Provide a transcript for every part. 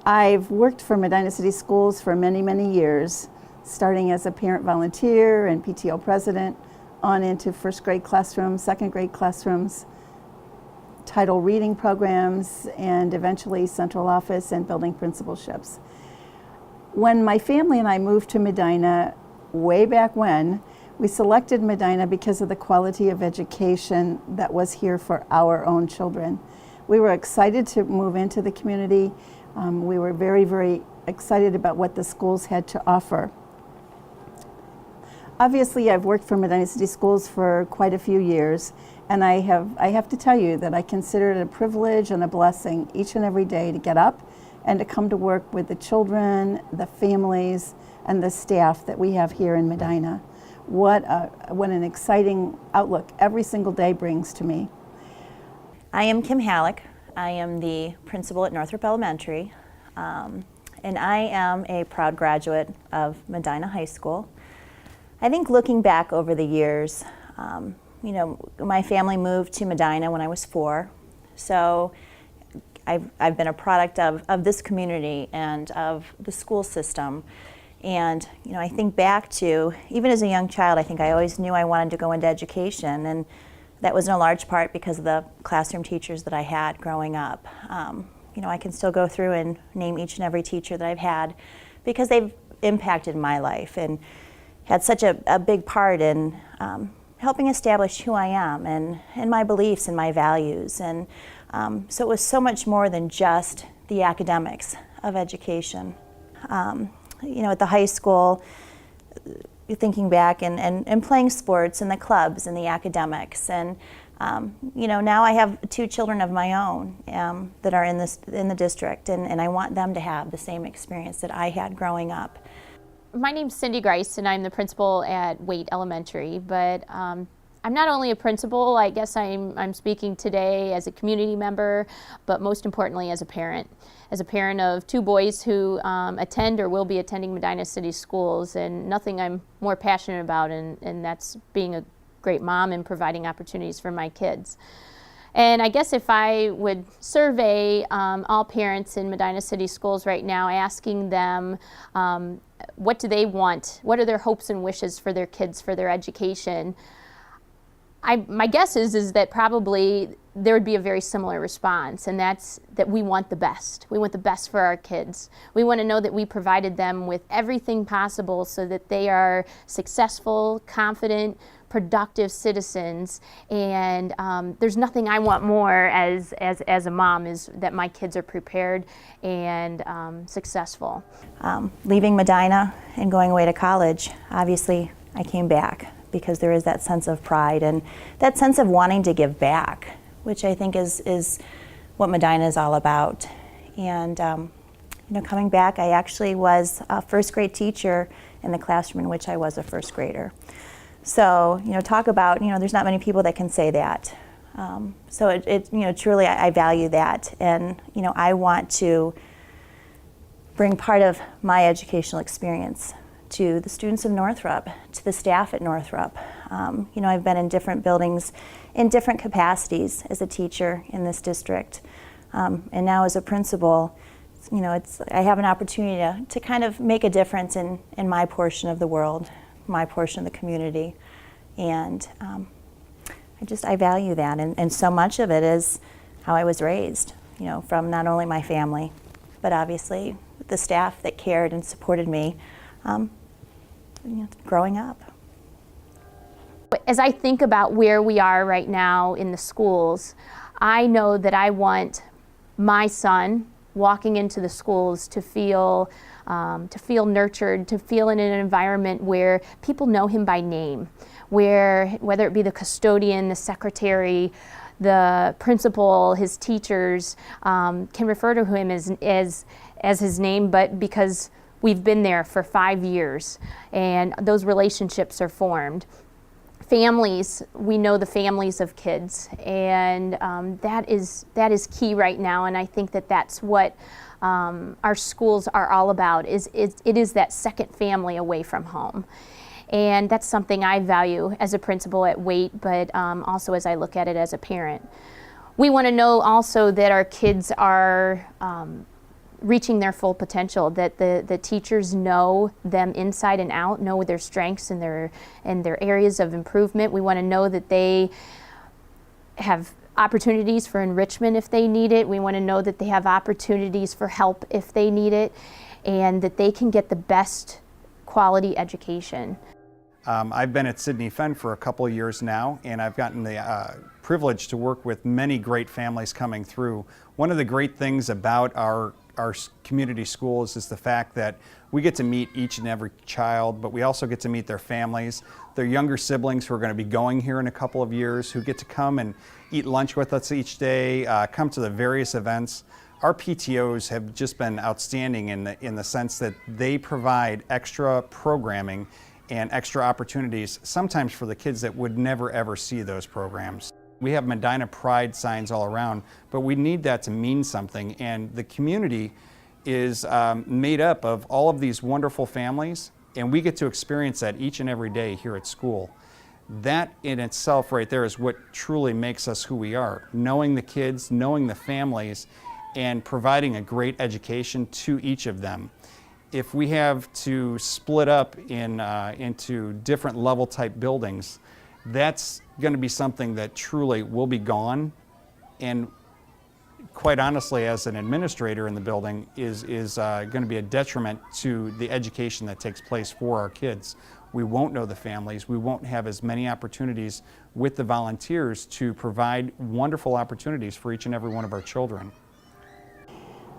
I've worked for Medina City Schools for many, many years, starting as a parent volunteer and PTO president, on into first grade classrooms, second grade classrooms, title reading programs, and eventually central office and building principalships. When my family and I moved to Medina way back when, we selected Medina because of the quality of education that was here for our own children. We were excited to move into the community. We were very, very excited about what the schools had to offer. Obviously, I've worked for Medina City Schools for quite a few years, and I have to tell you that I consider it a privilege and a blessing each and every day to get up and to come to work with the children, the families, and the staff that we have here in Medina. What an exciting outlook every single day brings to me. I am Kim Halleck. I am the principal at Northrop Elementary, and I am a proud graduate of Medina High School. I think looking back over the years, my family moved to Medina when I was 4, so I've been a product of this community and of the school system. And I think back to, even as a young child, I think I always knew I wanted to go into education, and that was in a large part because of the classroom teachers that I had growing up. I can still go through and name each and every teacher that I've had because they've impacted my life and had such a big part in helping establish who I am and my beliefs and my values. And so it was so much more than just the academics of education. At the high school, thinking back and playing sports and the clubs and the academics, and now I have 2 children of my own that are in the district, and I want them to have the same experience that I had growing up. My name's Cindy Grice, and I'm the principal at Waite Elementary, but I'm not only a principal. I guess I'm speaking today as a community member, but most importantly as a parent. As a parent of 2 boys who attend or will be attending Medina City Schools, and nothing I'm more passionate about, and that's being a great mom and providing opportunities for my kids. And I guess if I would survey all parents in Medina City Schools right now, asking them what do they want, what are their hopes and wishes for their kids, for their education, my guess is that probably there would be a very similar response, and that's that we want the best. We want the best for our kids. We want to know that we provided them with everything possible so that they are successful, confident, productive citizens. And there's nothing I want more as a mom is that my kids are prepared and successful. Leaving Medina and going away to college, obviously I came back because there is that sense of pride and that sense of wanting to give back, which I think is what Medina is all about. And coming back, I actually was a first grade teacher in the classroom in which I was a first grader. So talk about there's not many people that can say that. So it truly I value that, and I want to bring part of my educational experience to the students of Northrop, to the staff at Northrop. I've been in different buildings in different capacities as a teacher in this district. And now as a principal, I have an opportunity to kind of make a difference in my portion of the world, my portion of the community. And I value that. And so much of it is how I was raised, from not only my family, but obviously the staff that cared and supported me growing up. As I think about where we are right now in the schools, I know that I want my son walking into the schools to feel nurtured, to feel in an environment where people know him by name, whether it be the custodian, the secretary, the principal, his teachers can refer to him as his name, but because we've been there for 5 years and those relationships are formed. Families, we know the families of kids, and that is key right now, and I think that's what our schools are all about, it is that second family away from home. And that's something I value as a principal at Waite, but also as I look at it as a parent. We want to know also that our kids are reaching their full potential, that the teachers know them inside and out, know their strengths and their areas of improvement. We want to know that they have opportunities for enrichment if they need it. We want to know that they have opportunities for help if they need it, and that they can get the best quality education. I've been at Sydney Fenn for a couple of years now, and I've gotten the privilege to work with many great families coming through. One of the great things about our community schools is the fact that we get to meet each and every child, but we also get to meet their families, their younger siblings who are going to be going here in a couple of years, who get to come and eat lunch with us each day, come to the various events. Our PTOs have just been outstanding in the sense that they provide extra programming and extra opportunities, sometimes for the kids that would never ever see those programs. We have Medina Pride signs all around, but we need that to mean something, and the community is made up of all of these wonderful families, and we get to experience that each and every day here at school. That in itself right there is what truly makes us who we are, knowing the kids, knowing the families, and providing a great education to each of them. If we have to split up into different level type buildings, that's going to be something that truly will be gone, and quite honestly, as an administrator in the building, is going to be a detriment to the education that takes place for our kids. We won't know the families. We won't have as many opportunities with the volunteers to provide wonderful opportunities for each and every one of our children.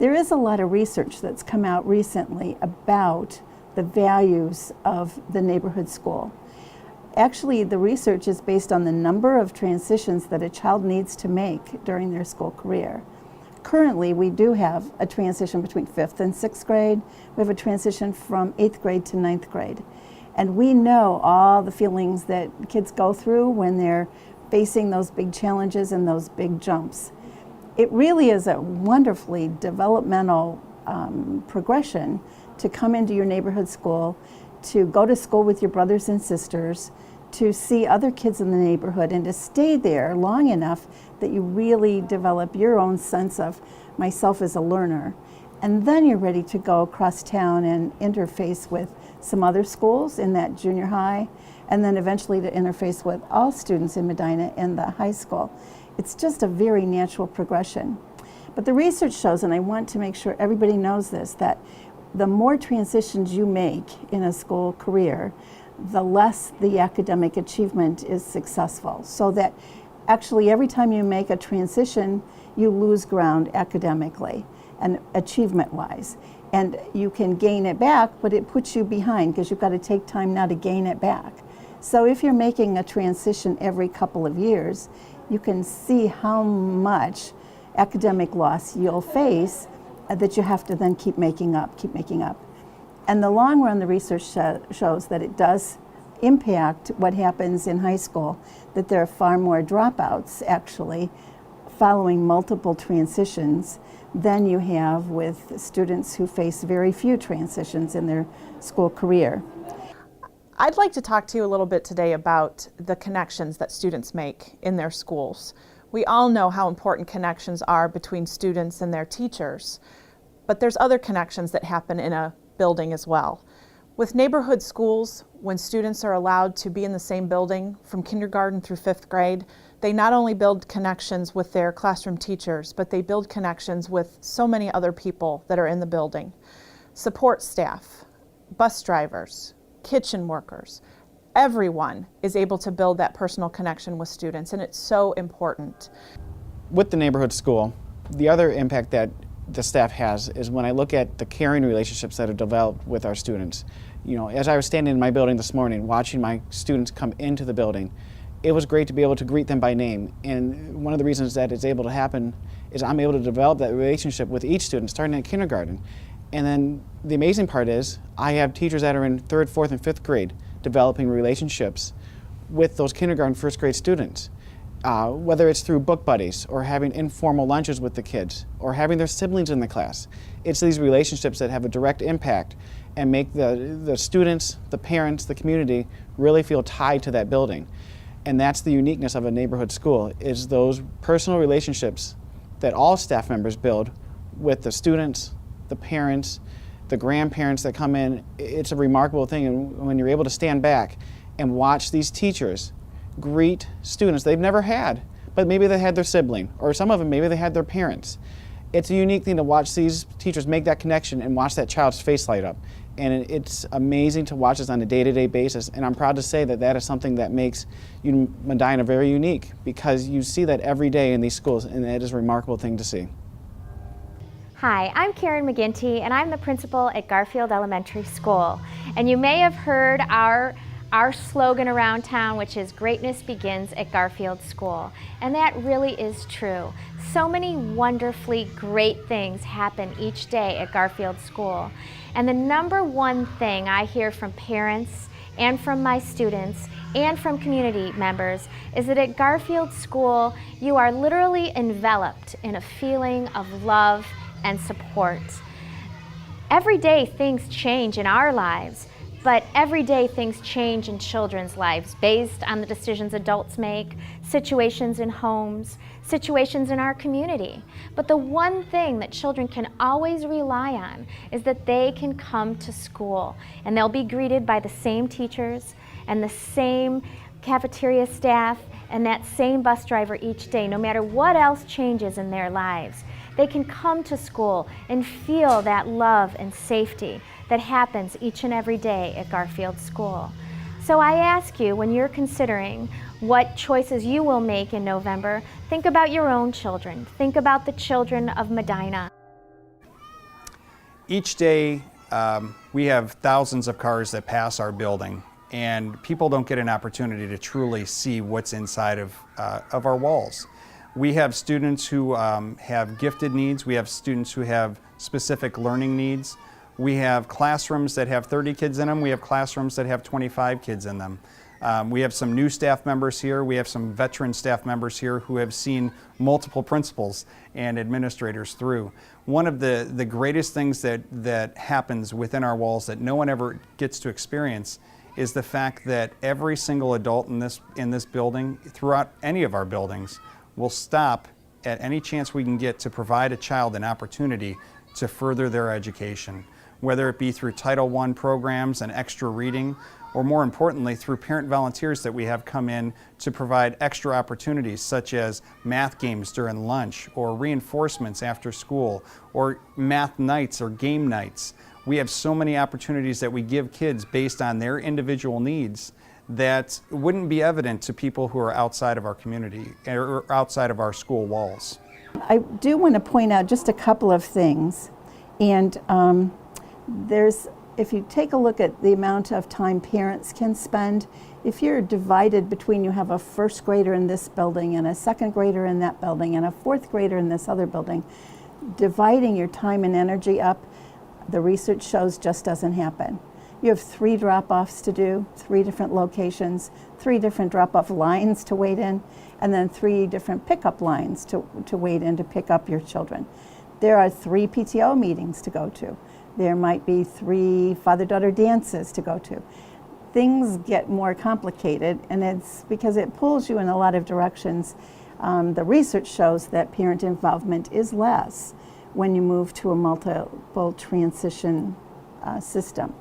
There is a lot of research that's come out recently about the values of the neighborhood school. Actually, the research is based on the number of transitions that a child needs to make during their school career. Currently, we do have a transition between 5th and 6th grade. We have a transition from 8th grade to 9th grade. And we know all the feelings that kids go through when they're facing those big challenges and those big jumps. It really is a wonderfully developmental progression to come into your neighborhood school, to go to school with your brothers and sisters, to see other kids in the neighborhood, and to stay there long enough that you really develop your own sense of myself as a learner. And then you're ready to go across town and interface with some other schools in that junior high, and then eventually to interface with all students in Medina in the high school. It's just a very natural progression. But the research shows, and I want to make sure everybody knows this, that the more transitions you make in a school career, the less the academic achievement is successful. So that actually every time you make a transition, you lose ground academically and achievement-wise. And you can gain it back, but it puts you behind because you've got to take time now to gain it back. So if you're making a transition every couple of years, you can see how much academic loss you'll face that you have to then keep making up. And the long run, the research shows that it does impact what happens in high school, that there are far more dropouts actually following multiple transitions than you have with students who face very few transitions in their school career. I'd like to talk to you a little bit today about the connections that students make in their schools. We all know how important connections are between students and their teachers, but there's other connections that happen in a building as well. With neighborhood schools, when students are allowed to be in the same building from kindergarten through 5th grade, they not only build connections with their classroom teachers, but they build connections with so many other people that are in the building. Support staff, bus drivers, kitchen workers, everyone is able to build that personal connection with students, and it's so important. With the neighborhood school, the other impact that the staff has is when I look at the caring relationships that are developed with our students. You know, as I was standing in my building this morning watching my students come into the building, it was great to be able to greet them by name. And one of the reasons that it's able to happen is I'm able to develop that relationship with each student starting at kindergarten. And then the amazing part is I have teachers that are in 3rd, 4th, and 5th grade developing relationships with those kindergarten, 1st grade students. Whether it's through book buddies or having informal lunches with the kids or having their siblings in the class. It's these relationships that have a direct impact and make the students, the parents, the community really feel tied to that building. And that's the uniqueness of a neighborhood school, is those personal relationships that all staff members build with the students, the parents, the grandparents that come in. It's a remarkable thing, and when you're able to stand back and watch these teachers greet students they've never had, but maybe they had their sibling, or some of them maybe they had their parents. It's a unique thing to watch these teachers make that connection and watch that child's face light up. And it's amazing to watch this on a day-to-day basis, and I'm proud to say that that is something that makes Medina very unique, because you see that every day in these schools, and it is a remarkable thing to see. Hi, I'm Karen McGinty, and I'm the principal at Garfield Elementary School. And you may have heard our slogan around town, which is "Greatness begins at Garfield School." And that really is true. So many wonderfully great things happen each day at Garfield School. And the number one thing I hear from parents and from my students and from community members is that at Garfield School, you are literally enveloped in a feeling of love and support. Every day things change in our lives, but every day things change in children's lives based on the decisions adults make, situations in homes, situations in our community. But the one thing that children can always rely on is that they can come to school and they'll be greeted by the same teachers and the same cafeteria staff and that same bus driver each day, no matter what else changes in their lives. They can come to school and feel that love and safety that happens each and every day at Garfield School. So I ask you, when you're considering what choices you will make in November, think about your own children. Think about the children of Medina. Each day, we have thousands of cars that pass our building, and people don't get an opportunity to truly see what's inside of our walls. We have students who have gifted needs. We have students who have specific learning needs. We have classrooms that have 30 kids in them. We have classrooms that have 25 kids in them. We have some new staff members here. We have some veteran staff members here who have seen multiple principals and administrators through. One of the greatest things that happens within our walls that no one ever gets to experience is the fact that every single adult in this building, throughout any of our buildings, will stop at any chance we can get to provide a child an opportunity to further their education, whether it be through Title I programs and extra reading, or more importantly, through parent volunteers that we have come in to provide extra opportunities such as math games during lunch, or reinforcements after school, or math nights or game nights. We have so many opportunities that we give kids based on their individual needs that wouldn't be evident to people who are outside of our community or outside of our school walls. I do want to point out just a couple of things. And if you take a look at the amount of time parents can spend, if you're divided between, you have a first grader in this building and a second grader in that building and a fourth grader in this other building, dividing your time and energy up, the research shows just doesn't happen. You have 3 drop-offs to do, 3 different locations, 3 different drop-off lines to wait in, and then 3 different pickup lines to wait in to pick up your children. There are 3 PTO meetings to go to. There might be 3 father-daughter dances to go to. Things get more complicated, and it's because it pulls you in a lot of directions. The research shows that parent involvement is less when you move to a multiple transition system.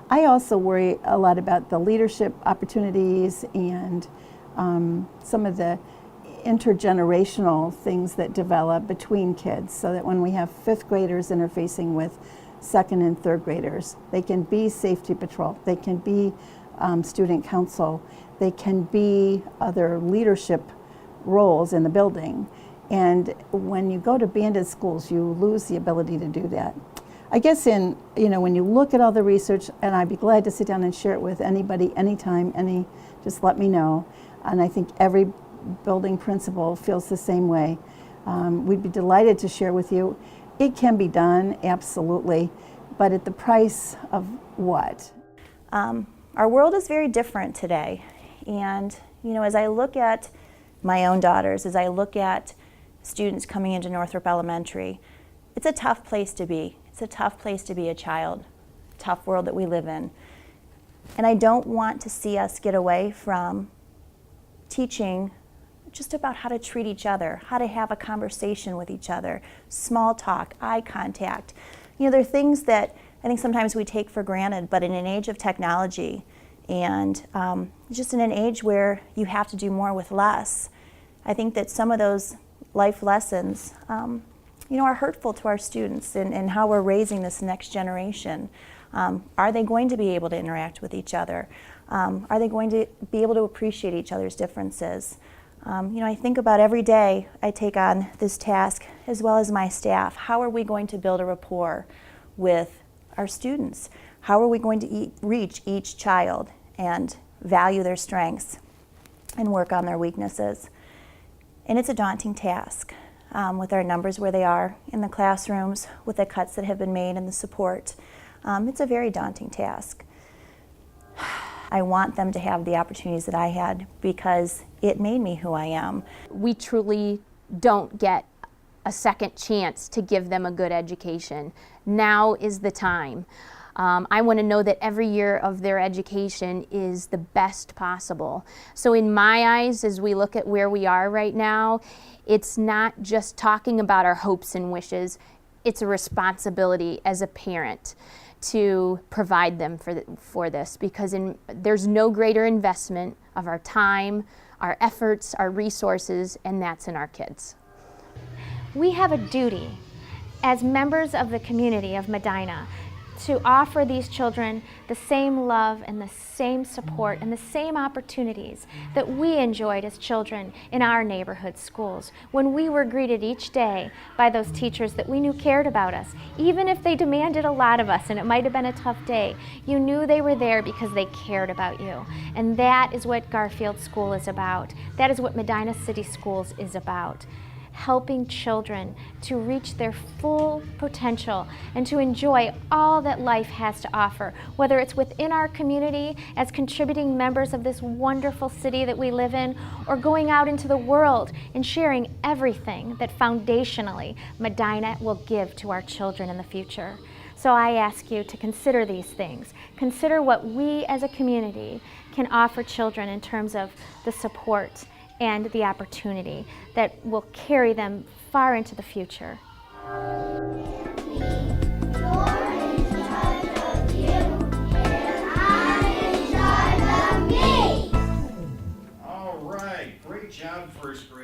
I also worry a lot about the leadership opportunities and some of the intergenerational things that develop between kids, so that when we have 5th graders interfacing with 2nd and 3rd graders, they can be safety patrol, they can be student council, they can be other leadership roles in the building. And when you go to banded schools, you lose the ability to do that. I guess when you look at all the research, and I'd be glad to sit down and share it with anybody, anytime, just let me know. And I think every building principal feels the same way. We'd be delighted to share with you. It can be done, absolutely, but at the price of what? Our world is very different today. And, as I look at my own daughters, as I look at students coming into Northrop Elementary, it's a tough place to be. It's a tough place to be a child, tough world that we live in. And I don't want to see us get away from teaching just about how to treat each other, how to have a conversation with each other, small talk, eye contact, there are things that I think sometimes we take for granted, but in an age of technology and just in an age where you have to do more with less, I think that some of those life lessons are hurtful to our students and how we're raising this next generation. Are they going to be able to interact with each other? Are they going to be able to appreciate each other's differences? I think about every day I take on this task as well as my staff. How are we going to build a rapport with our students? How are we going to reach each child and value their strengths and work on their weaknesses? And it's a daunting task with our numbers where they are in the classrooms, with the cuts that have been made and the support. It's a very daunting task. I want them to have the opportunities that I had because it made me who I am. We truly don't get a second chance to give them a good education. Now is the time. I want to know that every year of their education is the best possible. So in my eyes, as we look at where we are right now, it's not just talking about our hopes and wishes, it's a responsibility as a parent to provide them for this, because there's no greater investment of our time, our efforts, our resources, and that's in our kids. We have a duty as members of the community of Medina to offer these children the same love and the same support and the same opportunities that we enjoyed as children in our neighborhood schools, when we were greeted each day by those teachers that we knew cared about us. Even if they demanded a lot of us and it might have been a tough day, you knew they were there because they cared about you. And that is what Garfield School is about. That is what Medina City Schools is about. Helping children to reach their full potential and to enjoy all that life has to offer, whether it's within our community as contributing members of this wonderful city that we live in, or going out into the world and sharing everything that foundationally Medina will give to our children in the future. So I ask you to consider these things. Consider what we as a community can offer children in terms of the support and the opportunity that will carry them far into the future. All right, great job, first grade.